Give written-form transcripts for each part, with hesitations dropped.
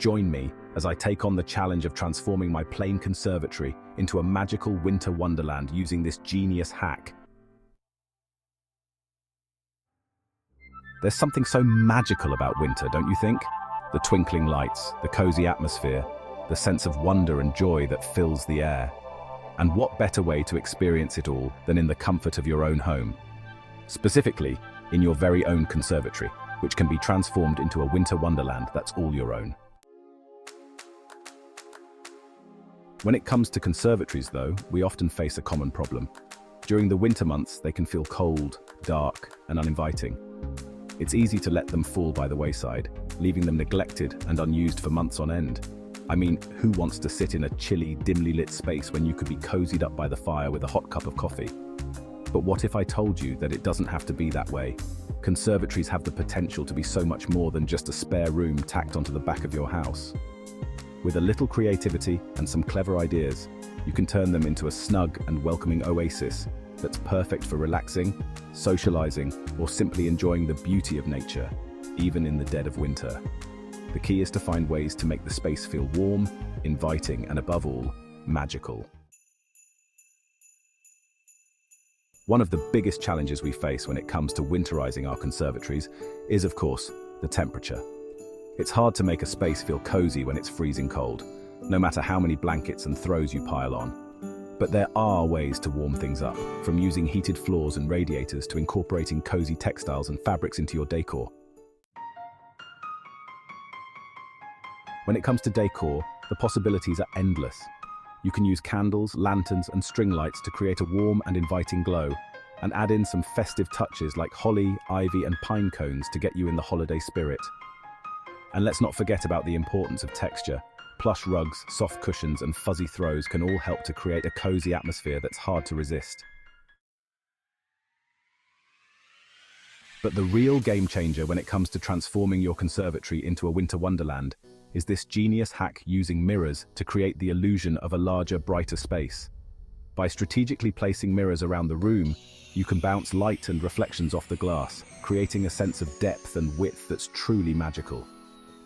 Join me as I take on the challenge of transforming my plain conservatory into a magical winter wonderland using this genius hack. There's something so magical about winter, don't you think? The twinkling lights, the cozy atmosphere, the sense of wonder and joy that fills the air. And what better way to experience it all than in the comfort of your own home? Specifically, in your very own conservatory, which can be transformed into a winter wonderland that's all your own. When it comes to conservatories, though, we often face a common problem. During the winter months, they can feel cold, dark, and uninviting. It's easy to let them fall by the wayside, leaving them neglected and unused for months on end. I mean, who wants to sit in a chilly, dimly lit space when you could be cozied up by the fire with a hot cup of coffee? But what if I told you that it doesn't have to be that way? Conservatories have the potential to be so much more than just a spare room tacked onto the back of your house. With a little creativity and some clever ideas, you can turn them into a snug and welcoming oasis that's perfect for relaxing, socializing, or simply enjoying the beauty of nature, even in the dead of winter. The key is to find ways to make the space feel warm, inviting, and above all, magical. One of the biggest challenges we face when it comes to winterizing our conservatories is, of course, the temperature. It's hard to make a space feel cozy when it's freezing cold, no matter how many blankets and throws you pile on. But there are ways to warm things up, from using heated floors and radiators to incorporating cozy textiles and fabrics into your decor. When it comes to decor, the possibilities are endless. You can use candles, lanterns, and string lights to create a warm and inviting glow, and add in some festive touches like holly, ivy, and pine cones to get you in the holiday spirit. And let's not forget about the importance of texture. Plush rugs, soft cushions, and fuzzy throws can all help to create a cozy atmosphere that's hard to resist. But the real game changer when it comes to transforming your conservatory into a winter wonderland is this genius hack using mirrors to create the illusion of a larger, brighter space. By strategically placing mirrors around the room, you can bounce light and reflections off the glass, creating a sense of depth and width that's truly magical.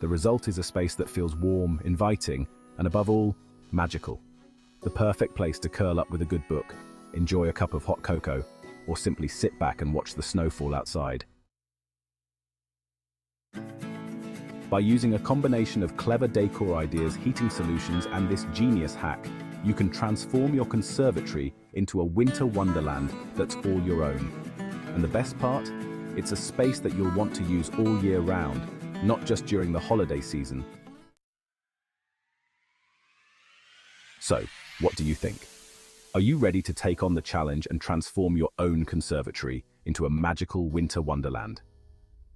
The result is a space that feels warm, inviting, and above all, magical. The perfect place to curl up with a good book, enjoy a cup of hot cocoa, or simply sit back and watch the snow fall outside. By using a combination of clever decor ideas, heating solutions, and this genius hack, you can transform your conservatory into a winter wonderland that's all your own. And the best part? It's a space that you'll want to use all year round, not just during the holiday season. So, what do you think? Are you ready to take on the challenge and transform your own conservatory into a magical winter wonderland?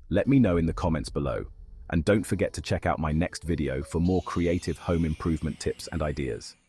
Let me know in the comments below, and don't forget to check out my next video for more creative home improvement tips and ideas.